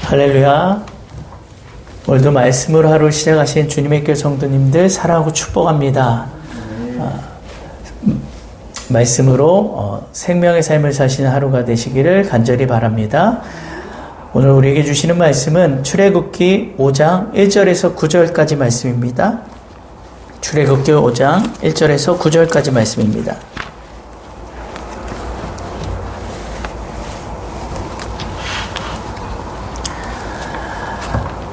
할렐루야. 오늘도 말씀으로 하루 시작하신 주님의 교회 성도님들 사랑하고 축복합니다. 말씀으로 생명의 삶을 사시는 하루가 되시기를 간절히 바랍니다. 오늘 우리에게 주시는 말씀은 출애굽기 5장 1절에서 9절까지 말씀입니다. 출애굽기 5장 1절에서 9절까지 말씀입니다.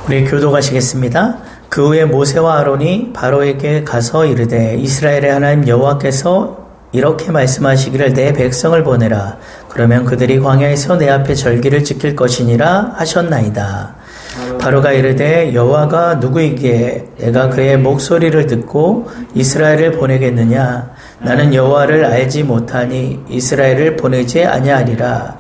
우리 교독하시겠습니다. 그 후에 모세와 아론이 바로에게 가서 이르되 이스라엘의 하나님 여호와께서 이렇게 말씀하시기를 내 백성을 보내라. 그러면 그들이 광야에서 내 앞에 절기를 지킬 것이니라 하셨나이다. 바로가 이르되 여호와가 누구이기에 내가 그의 목소리를 듣고 이스라엘을 보내겠느냐. 나는 여호와를 알지 못하니 이스라엘을 보내지 아니하리라.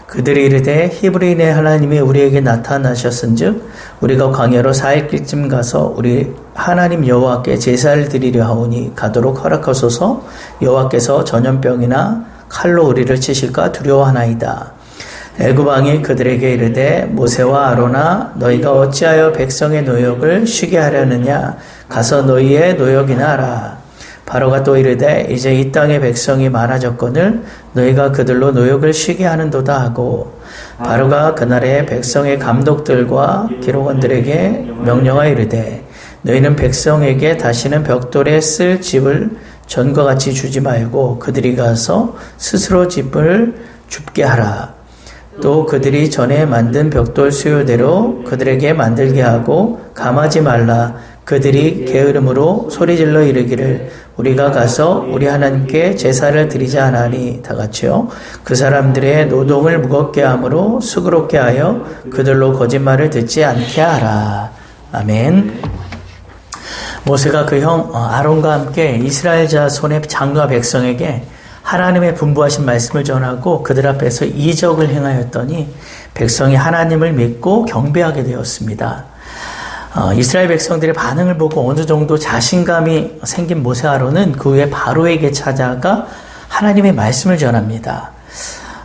그들이 이르되 히브리인의 하나님이 우리에게 나타나셨은즉 우리가 광야로 4일길쯤 가서 우리 하나님 여호와께 제사를 드리려 하오니 가도록 허락하소서. 여호와께서 전염병이나 칼로 우리를 치실까 두려워하나이다. 애굽 왕이 그들에게 이르되 모세와 아론아 너희가 어찌하여 백성의 노역을 쉬게 하려느냐. 가서 너희의 노역이나 하라. 바로가 또 이르되 이제 이 땅의 백성이 많아졌거늘 너희가 그들로 노역을 쉬게 하는도다 하고 바로가 그날에 백성의 감독들과 기록원들에게 명령하여 이르되 너희는 백성에게 다시는 벽돌에 쓸 집을 전과 같이 주지 말고 그들이 가서 스스로 집을 줍게 하라. 또 그들이 전에 만든 벽돌 수요대로 그들에게 만들게 하고 감하지 말라. 그들이 게으름으로 소리질러 이르기를 우리가 가서 우리 하나님께 제사를 드리자 하나니 다 같이요. 그 사람들의 노동을 무겁게 함으로 수고롭게 하여 그들로 거짓말을 듣지 않게 하라. 아멘. 모세가 그 형 아론과 함께 이스라엘 자손의 장로와 백성에게 하나님의 분부하신 말씀을 전하고 그들 앞에서 이적을 행하였더니 백성이 하나님을 믿고 경배하게 되었습니다. 이스라엘 백성들의 반응을 보고 어느 정도 자신감이 생긴 모세 아론은 그 후에 바로에게 찾아가 하나님의 말씀을 전합니다.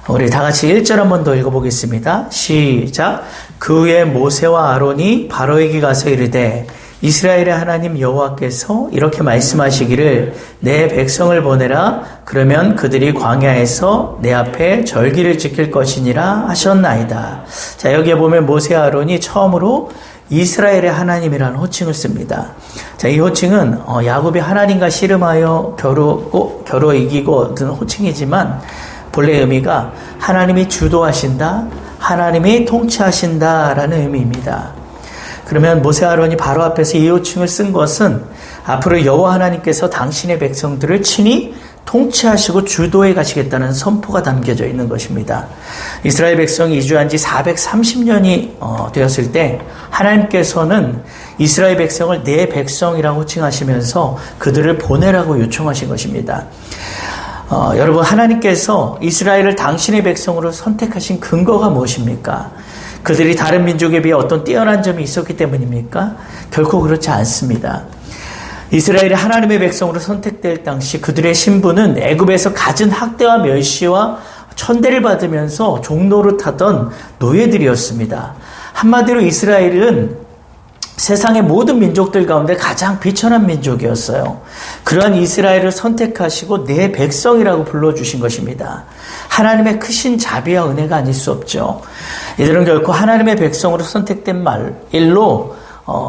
우리 다 같이 1절 한번 더 읽어보겠습니다. 시작. 그 후에 모세와 아론이 바로에게 가서 이르되 이스라엘의 하나님 여호와께서 이렇게 말씀하시기를 내 백성을 보내라. 그러면 그들이 광야에서 내 앞에 절기를 지킬 것이니라 하셨나이다. 자, 여기에 보면 모세 아론이 처음으로 이스라엘의 하나님이라는 호칭을 씁니다. 자, 이 호칭은 야곱이 하나님과 씨름하여 겨루 이기고 얻은 호칭이지만 본래 의미가 하나님이 주도하신다, 하나님이 통치하신다라는 의미입니다. 그러면 모세 아론이 바로 앞에서 이 호칭을 쓴 것은 앞으로 여호와 하나님께서 당신의 백성들을 친히 통치하시고 주도해 가시겠다는 선포가 담겨져 있는 것입니다. 이스라엘 백성이 이주한 지 430년이 되었을 때 하나님께서는 이스라엘 백성을 내 백성이라고 호칭하시면서 그들을 보내라고 요청하신 것입니다. 여러분, 하나님께서 이스라엘을 당신의 백성으로 선택하신 근거가 무엇입니까? 그들이 다른 민족에 비해 어떤 뛰어난 점이 있었기 때문입니까? 결코 그렇지 않습니다. 이스라엘이 하나님의 백성으로 선택될 당시 그들의 신분은 애굽에서 갖은 학대와 멸시와 천대를 받으면서 종노릇하던 노예들이었습니다. 한마디로 이스라엘은 세상의 모든 민족들 가운데 가장 비천한 민족이었어요. 그러한 이스라엘을 선택하시고 내 백성이라고 불러주신 것입니다. 하나님의 크신 자비와 은혜가 아닐 수 없죠. 이들은 결코 하나님의 백성으로 선택된 일로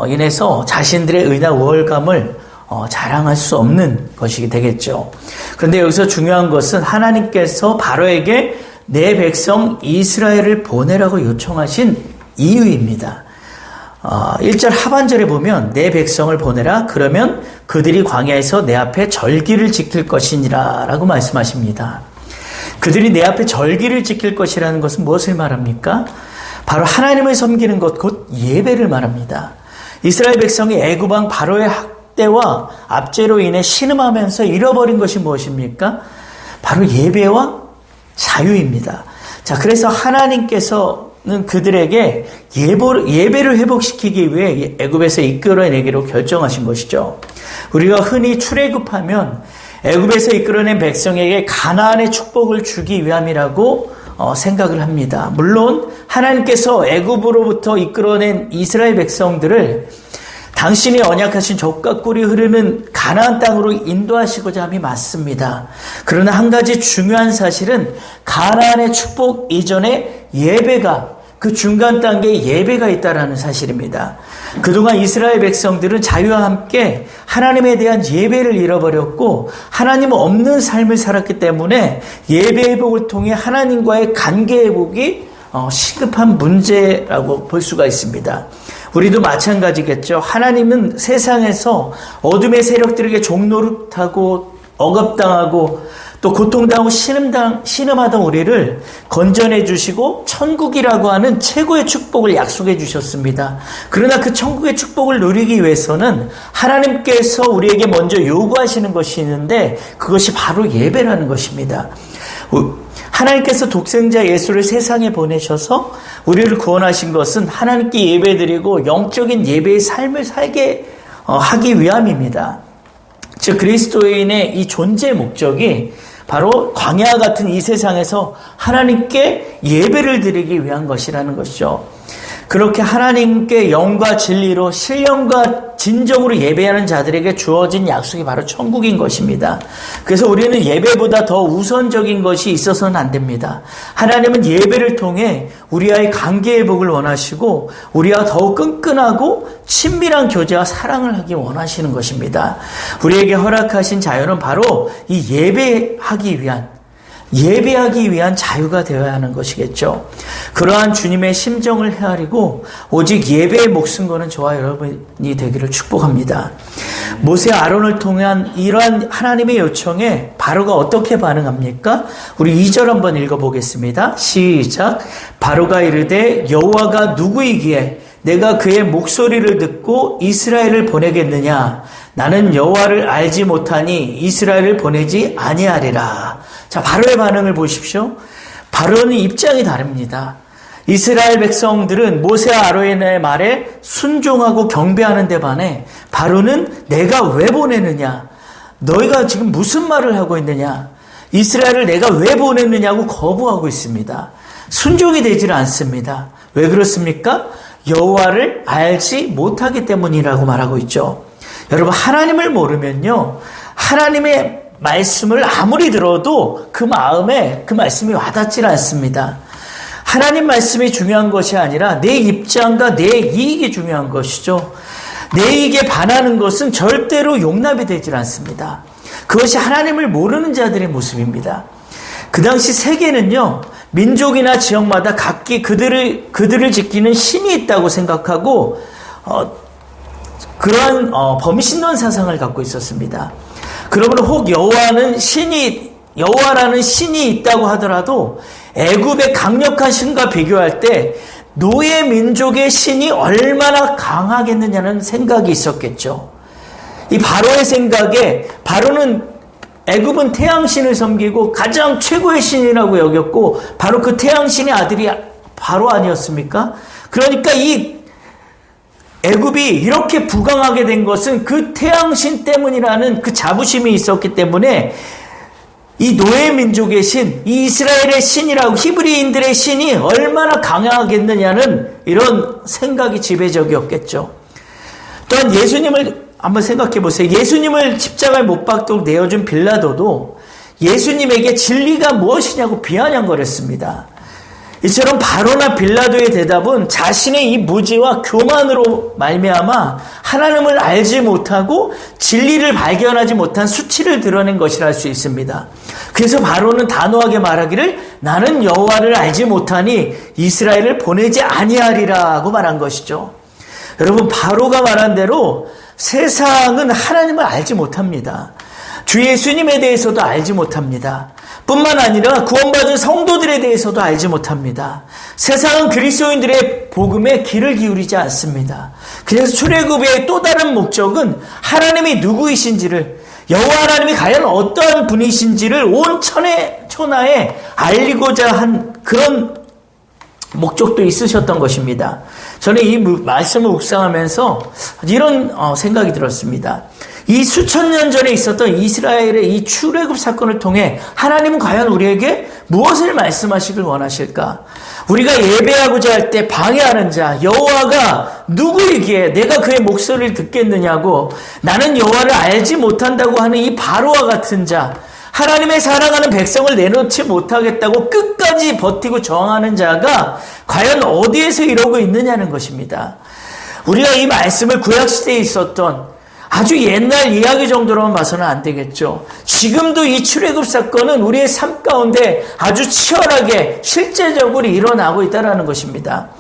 인해서 자신들의 의나 우월감을 자랑할 수 없는 것이 되겠죠. 그런데 여기서 중요한 것은 하나님께서 바로에게 내 백성 이스라엘을 보내라고 요청하신 이유입니다. 1절 하반절에 보면 내 백성을 보내라. 그러면 그들이 광야에서 내 앞에 절기를 지킬 것이니라 라고 말씀하십니다. 그들이 내 앞에 절기를 지킬 것이라는 것은 무엇을 말합니까? 바로 하나님을 섬기는 것, 곧 예배를 말합니다. 이스라엘 백성이 애굽 왕 바로의 학대와 압제로 인해 신음하면서 잃어버린 것이 무엇입니까? 바로 예배와 자유입니다. 자, 그래서 하나님께서는 그들에게 예배를 회복시키기 위해 애굽에서 이끌어내기로 결정하신 것이죠. 우리가 흔히 출애굽하면 애굽에서 이끌어낸 백성에게 가나안의 축복을 주기 위함이라고 생각을 합니다. 물론 하나님께서 애굽으로부터 이끌어낸 이스라엘 백성들을 당신이 언약하신 젖과 꿀이 흐르는 가나안 땅으로 인도하시고자 함이 맞습니다. 그러나 한 가지 중요한 사실은 가나안의 축복 이전에 예배가, 그 중간 단계에 예배가 있다는 사실입니다. 그동안 이스라엘 백성들은 자유와 함께 하나님에 대한 예배를 잃어버렸고 하나님 없는 삶을 살았기 때문에 예배 회복을 통해 하나님과의 관계 회복이 시급한 문제라고 볼 수가 있습니다. 우리도 마찬가지겠죠. 하나님은 세상에서 어둠의 세력들에게 종노릇하고 억압당하고 또 고통당하고 신음하던 우리를 건져내 주시고 천국이라고 하는 최고의 축복을 약속해 주셨습니다. 그러나 그 천국의 축복을 누리기 위해서는 하나님께서 우리에게 먼저 요구하시는 것이 있는데 그것이 바로 예배라는 것입니다. 하나님께서 독생자 예수를 세상에 보내셔서 우리를 구원하신 것은 하나님께 예배드리고 영적인 예배의 삶을 살게 하기 위함입니다. 즉 그리스도인의 이 존재 목적이 바로 광야 같은 이 세상에서 하나님께 예배를 드리기 위한 것이라는 것이죠. 그렇게 하나님께 영과 진리로 신령과 진정으로 예배하는 자들에게 주어진 약속이 바로 천국인 것입니다. 그래서 우리는 예배보다 더 우선적인 것이 있어서는 안 됩니다. 하나님은 예배를 통해 우리와의 관계 회복을 원하시고 우리와 더욱 끈끈하고 친밀한 교제와 사랑을 하기 원하시는 것입니다. 우리에게 허락하신 자유는 바로 이 예배하기 위한 자유가 되어야 하는 것이겠죠. 그러한 주님의 심정을 헤아리고 오직 예배에 목숨 거는 저와 여러분이 되기를 축복합니다. 모세 아론을 통한 이러한 하나님의 요청에 바로가 어떻게 반응합니까? 우리 2절 한번 읽어보겠습니다. 시작. 바로가 이르되 여호와가 누구이기에 내가 그의 목소리를 듣고 이스라엘을 보내겠느냐? 나는 여호와를 알지 못하니 이스라엘을 보내지 아니하리라. 자, 바로의 반응을 보십시오. 바로는 입장이 다릅니다. 이스라엘 백성들은 모세와 아론의 말에 순종하고 경배하는 데 반해 바로는 내가 왜 보내느냐? 너희가 지금 무슨 말을 하고 있느냐? 이스라엘을 내가 왜 보냈느냐고 거부하고 있습니다. 순종이 되질 않습니다. 왜 그렇습니까? 여호와를 알지 못하기 때문이라고 말하고 있죠. 여러분, 하나님을 모르면요, 하나님의 말씀을 아무리 들어도 그 마음에 그 말씀이 와닿질 않습니다. 하나님 말씀이 중요한 것이 아니라 내 입장과 내 이익이 중요한 것이죠. 내 이익에 반하는 것은 절대로 용납이 되질 않습니다. 그것이 하나님을 모르는 자들의 모습입니다. 그 당시 세계는요, 민족이나 지역마다 각기 그들을 지키는 신이 있다고 생각하고 그러한 범신론 사상을 갖고 있었습니다. 그러므로 혹 여호와라는 신이 있다고 하더라도 애굽의 강력한 신과 비교할 때 노예 민족의 신이 얼마나 강하겠느냐는 생각이 있었겠죠. 이 바로의 생각에 바로는 애굽은 태양신을 섬기고 가장 최고의 신이라고 여겼고 바로 그 태양신의 아들이 바로 아니었습니까? 그러니까 이 애굽이 이렇게 부강하게 된 것은 그 태양신 때문이라는 그 자부심이 있었기 때문에 이 노예 민족의 신, 이 이스라엘의 신이라고 히브리인들의 신이 얼마나 강하겠느냐는 이런 생각이 지배적이었겠죠. 또한 예수님을 한번 생각해 보세요. 예수님을 십자가에 못 박도록 내어준 빌라도도 예수님에게 진리가 무엇이냐고 비아냥거렸습니다. 이처럼 바로나 빌라도의 대답은 자신의 이 무지와 교만으로 말미암아 하나님을 알지 못하고 진리를 발견하지 못한 수치를 드러낸 것이라 할 수 있습니다. 그래서 바로는 단호하게 말하기를 나는 여호와를 알지 못하니 이스라엘을 보내지 아니하리라고 말한 것이죠. 여러분, 바로가 말한 대로 세상은 하나님을 알지 못합니다. 주 예수님에 대해서도 알지 못합니다. 뿐만 아니라 구원받은 성도들에 대해서도 알지 못합니다. 세상은 그리스도인들의 복음에 귀를 기울이지 않습니다. 그래서 출애굽의 또 다른 목적은 하나님이 누구이신지를, 여호와 하나님이 과연 어떠한 분이신지를 온 천하에 알리고자 한 그런 목적도 있으셨던 것입니다. 저는 이 말씀을 묵상하면서 이런 생각이 들었습니다. 이 수천 년 전에 있었던 이스라엘의 이 출애굽 사건을 통해 하나님은 과연 우리에게 무엇을 말씀하시길 원하실까? 우리가 예배하고자 할 때 방해하는 자, 여호와가 누구이기에 내가 그의 목소리를 듣겠느냐고, 나는 여호와를 알지 못한다고 하는 이 바로와 같은 자, 하나님의 사랑하는 백성을 내놓지 못하겠다고 끝까지 버티고 저항하는 자가 과연 어디에서 이러고 있느냐는 것입니다. 우리가 이 말씀을 구약시대에 있었던 아주 옛날 이야기 정도로만 봐서는 안 되겠죠. 지금도 이 출애굽 사건은 우리의 삶 가운데 아주 치열하게 실제적으로 일어나고 있다는 것입니다.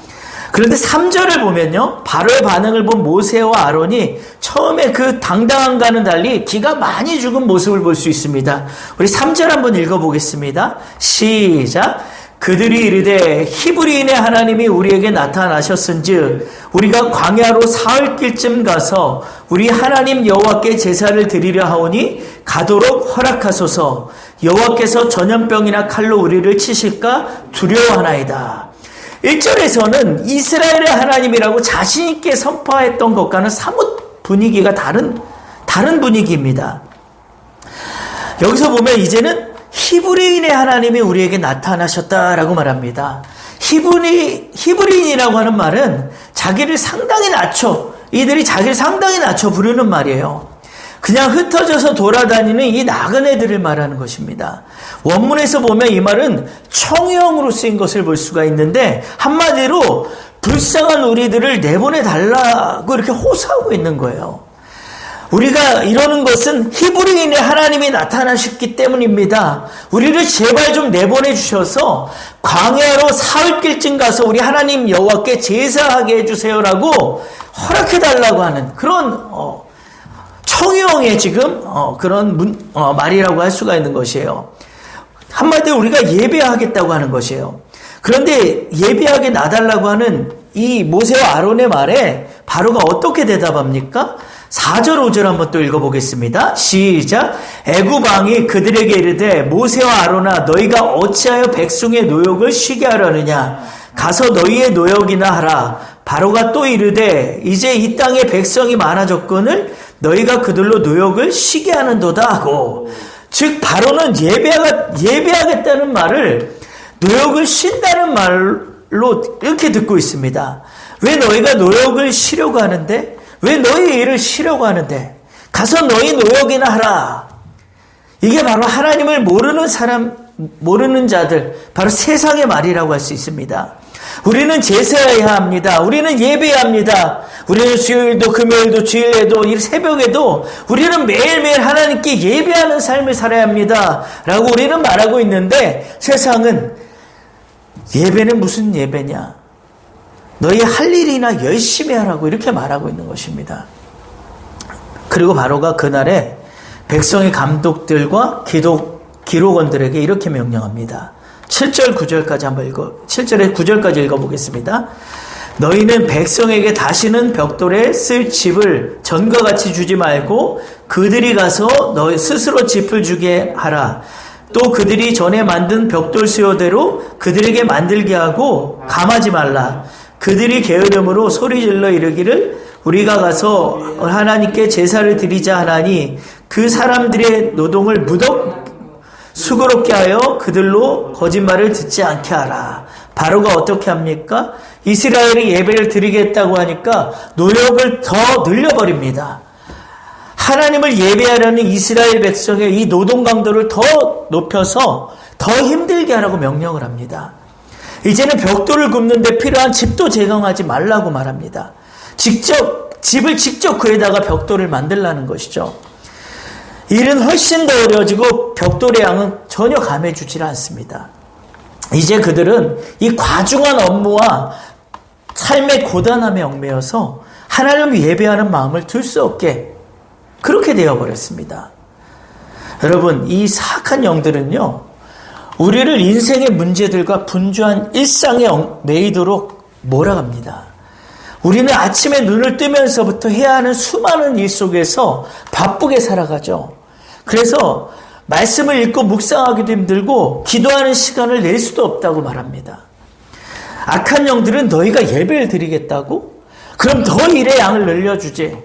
그런데 3절을 보면요, 바로의 반응을 본 모세와 아론이 처음에 그 당당함과는 달리 기가 많이 죽은 모습을 볼 수 있습니다. 우리 3절 한번 읽어보겠습니다. 시작. 그들이 이르되 히브리인의 하나님이 우리에게 나타나셨은즉 우리가 광야로 사흘길쯤 가서 우리 하나님 여호와께 제사를 드리려 하오니 가도록 허락하소서. 여호와께서 전염병이나 칼로 우리를 치실까 두려워하나이다. 1절에서는 이스라엘의 하나님이라고 자신 있게 선포했던 것과는 사뭇 분위기가 다른 분위기입니다. 여기서 보면 이제는 히브리인의 하나님이 우리에게 나타나셨다라고 말합니다. 히브리인이라고 하는 말은 이들이 자기를 상당히 낮춰 부르는 말이에요. 그냥 흩어져서 돌아다니는 이 나그네들을 말하는 것입니다. 원문에서 보면 이 말은 청유형으로 쓰인 것을 볼 수가 있는데, 한마디로 불쌍한 우리들을 내보내달라고 이렇게 호소하고 있는 거예요. 우리가 이러는 것은 히브리인의 하나님이 나타나셨기 때문입니다. 우리를 제발 좀 내보내 주셔서 광야로 사흘길쯤 가서 우리 하나님 여호와께 제사하게 해주세요라고 허락해달라고 하는 그런 청유형의 지금 그런 말이라고 할 수가 있는 것이에요. 한마디로 우리가 예배하겠다고 하는 것이에요. 그런데 예배하게 놔달라고 하는 이 모세와 아론의 말에 바로가 어떻게 대답합니까? 4절 5절 한번 또 읽어보겠습니다. 시작. 애굽 왕이 그들에게 이르되 모세와 아론아 너희가 어찌하여 백성의 노역을 쉬게 하려느냐? 가서 너희의 노역이나 하라. 바로가 또 이르되 이제 이 땅에 백성이 많아졌거늘 너희가 그들로 노역을 쉬게 하는도다 하고, 즉 바로는 예배하겠다는 말을 노역을 쉰다는 말로 이렇게 듣고 있습니다. 왜 너희가 노역을 쉬려고 하는데? 왜 너희 일을 쉬려고 하는데? 가서 너희 노역이나 하라. 이게 바로 하나님을 모르는 자들, 바로 세상의 말이라고 할 수 있습니다. 우리는 제사해야 합니다. 우리는 예배해야 합니다. 우리는 수요일도 금요일도 주일에도 새벽에도 우리는 매일매일 하나님께 예배하는 삶을 살아야 합니다 라고 우리는 말하고 있는데, 세상은 예배는 무슨 예배냐, 너희 할 일이나 열심히 하라고 이렇게 말하고 있는 것입니다. 그리고 바로가 그날에 백성의 감독들과 기록원들에게 이렇게 명령합니다. 7절 7절에 9절까지 읽어보겠습니다. 너희는 백성에게 다시는 벽돌에 쓸 집을 전과 같이 주지 말고 그들이 가서 너희 스스로 집을 주게 하라. 또 그들이 전에 만든 벽돌 수요대로 그들에게 만들게 하고 감하지 말라. 그들이 게으름으로 소리질러 이르기를 우리가 가서 하나님께 제사를 드리자 하나니 그 사람들의 노동을 무덕 수고롭게 하여 그들로 거짓말을 듣지 않게 하라. 바로가 어떻게 합니까? 이스라엘이 예배를 드리겠다고 하니까 노력을 더 늘려버립니다. 하나님을 예배하려는 이스라엘 백성의 이 노동 강도를 더 높여서 더 힘들게 하라고 명령을 합니다. 이제는 벽돌을 굽는 데 필요한 집도 제공하지 말라고 말합니다. 집을 직접 그에다가 벽돌을 만들라는 것이죠. 일은 훨씬 더 어려워지고 벽돌의 양은 전혀 감해주질 않습니다. 이제 그들은 이 과중한 업무와 삶의 고단함에 얽매여서 하나님을 예배하는 마음을 둘 수 없게 그렇게 되어버렸습니다. 여러분, 이 사악한 영들은요, 우리를 인생의 문제들과 분주한 일상에 매이도록 몰아갑니다. 우리는 아침에 눈을 뜨면서부터 해야 하는 수많은 일 속에서 바쁘게 살아가죠. 그래서 말씀을 읽고 묵상하기도 힘들고 기도하는 시간을 낼 수도 없다고 말합니다. 악한 영들은 너희가 예배를 드리겠다고? 그럼 더 일의 양을 늘려주지.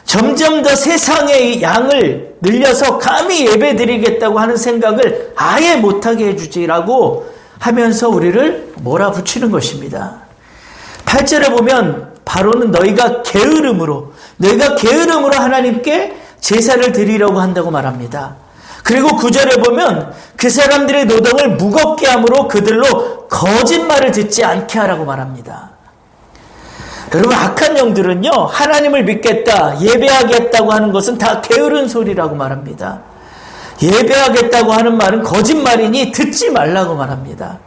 점점 더 세상의 양을 늘려서 감히 예배드리겠다고 하는 생각을 아예 못하게 해주지라고 하면서 우리를 몰아붙이는 것입니다. 8절에 보면 바로는 너희가 게으름으로 하나님께 제사를 드리려고 한다고 말합니다. 그리고 9절에 보면 그 사람들의 노동을 무겁게 함으로 그들로 거짓말을 듣지 않게 하라고 말합니다. 여러분, 악한 영들은요, 하나님을 믿겠다, 예배하겠다고 하는 것은 다 게으른 소리라고 말합니다. 예배하겠다고 하는 말은 거짓말이니 듣지 말라고 말합니다.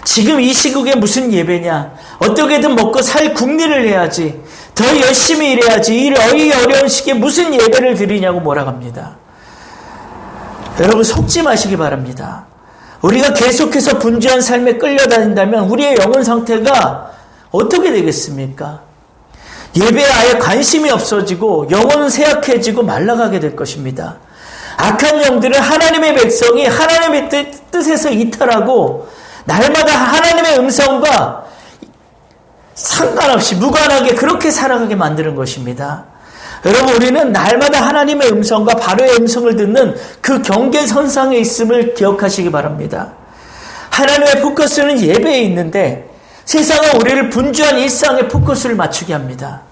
지금 이 시국에 무슨 예배냐? 어떻게든 먹고 살 궁리를 해야지. 더 열심히 일해야지. 이 어려운 시기에 무슨 예배를 드리냐고 몰아갑니다. 여러분, 속지 마시기 바랍니다. 우리가 계속해서 분주한 삶에 끌려다닌다면 우리의 영혼 상태가 어떻게 되겠습니까? 예배에 아예 관심이 없어지고 영혼은 쇠약해지고 말라가게 될 것입니다. 악한 영들은 하나님의 백성이 하나님의 뜻에서 이탈하고 날마다 하나님의 음성과 상관없이 무관하게 그렇게 살아가게 만드는 것입니다. 여러분, 우리는 날마다 하나님의 음성과 바로의 음성을 듣는 그 경계선상에 있음을 기억하시기 바랍니다. 하나님의 포커스는 예배에 있는데 세상은 우리를 분주한 일상에 포커스를 맞추게 합니다.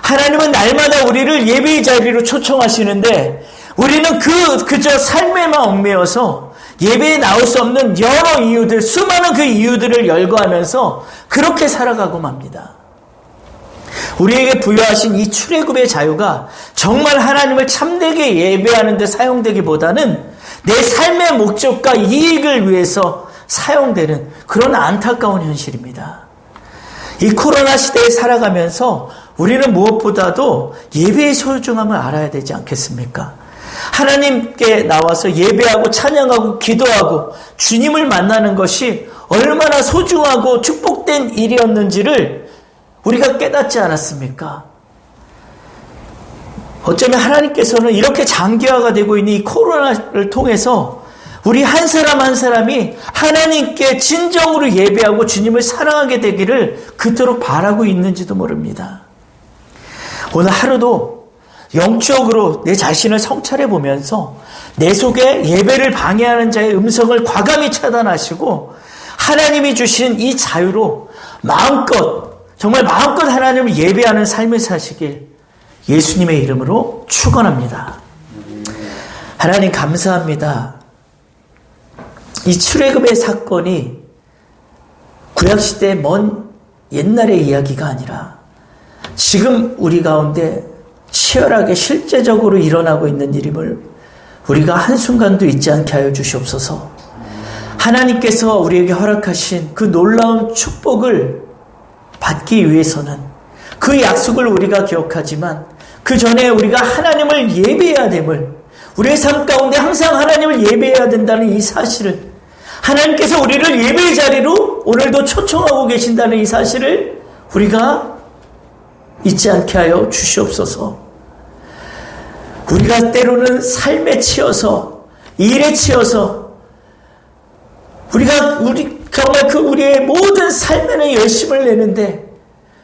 하나님은 날마다 우리를 예배의 자리로 초청하시는데 우리는 그저 삶에만 얽매여서 예배에 나올 수 없는 여러 이유들, 수많은 그 이유들을 열거하면서 그렇게 살아가고 맙니다. 우리에게 부여하신 이 출애굽의 자유가 정말 하나님을 참되게 예배하는 데 사용되기보다는 내 삶의 목적과 이익을 위해서 사용되는 그런 안타까운 현실입니다. 이 코로나 시대에 살아가면서 우리는 무엇보다도 예배의 소중함을 알아야 되지 않겠습니까? 하나님께 나와서 예배하고 찬양하고 기도하고 주님을 만나는 것이 얼마나 소중하고 축복된 일이었는지를 우리가 깨닫지 않았습니까? 어쩌면 하나님께서는 이렇게 장기화가 되고 있는 이 코로나를 통해서 우리 한 사람 한 사람이 하나님께 진정으로 예배하고 주님을 사랑하게 되기를 그토록 바라고 있는지도 모릅니다. 오늘 하루도 영적으로 내 자신을 성찰해 보면서 내 속에 예배를 방해하는 자의 음성을 과감히 차단하시고 하나님이 주신 이 자유로 정말 마음껏 하나님을 예배하는 삶을 사시길 예수님의 이름으로 축원합니다. 하나님 감사합니다. 이 출애굽의 사건이 구약시대의 먼 옛날의 이야기가 아니라 지금 우리 가운데 치열하게 실제적으로 일어나고 있는 일임을 우리가 한순간도 잊지 않게 하여 주시옵소서. 하나님께서 우리에게 허락하신 그 놀라운 축복을 받기 위해서는 그 약속을 우리가 기억하지만 그 전에 우리가 하나님을 예배해야 됨을, 우리의 삶 가운데 항상 하나님을 예배해야 된다는 이 사실을, 하나님께서 우리를 예배의 자리로 오늘도 초청하고 계신다는 이 사실을 우리가 잊지 않게 하여 주시옵소서. 우리가 때로는 삶에 치여서, 일에 치여서 정말 우리의 모든 삶에는 열심을 내는데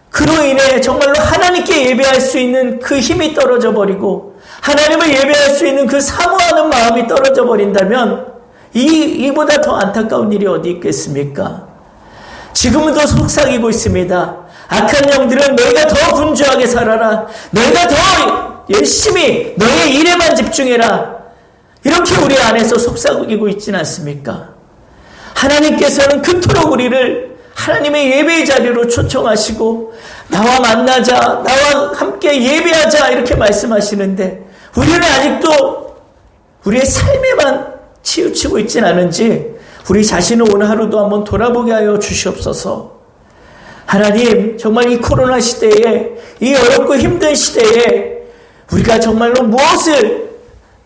그로 인해 정말로 하나님께 예배할 수 있는 그 힘이 떨어져 버리고 하나님을 예배할 수 있는 그 사모하는 마음이 떨어져 버린다면 이보다 더 안타까운 일이 어디 있겠습니까? 지금도 속삭이고 있습니다. 악한 영들은 너희가 더 분주하게 살아라. 너희가 더 열심히 너희의 일에만 집중해라. 이렇게 우리 안에서 속삭이고 있지는 않습니까? 하나님께서는 그토록 우리를 하나님의 예배의 자리로 초청하시고 나와 만나자, 나와 함께 예배하자 이렇게 말씀하시는데 우리는 아직도 우리의 삶에만 치우치고 있진 않은지 우리 자신을 오늘 하루도 한번 돌아보게 하여 주시옵소서. 하나님, 정말 이 코로나 시대에, 이 어렵고 힘든 시대에 우리가 정말로 무엇에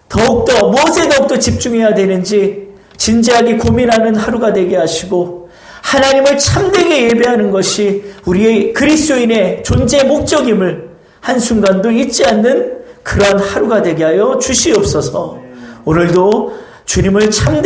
더욱더 집중해야 되는지 진지하게 고민하는 하루가 되게 하시고 하나님을 참되게 예배하는 것이 우리의 그리스도인의 존재 목적임을 한순간도 잊지 않는 그러한 하루가 되게 하여 주시옵소서. 오늘도 주님을 참되게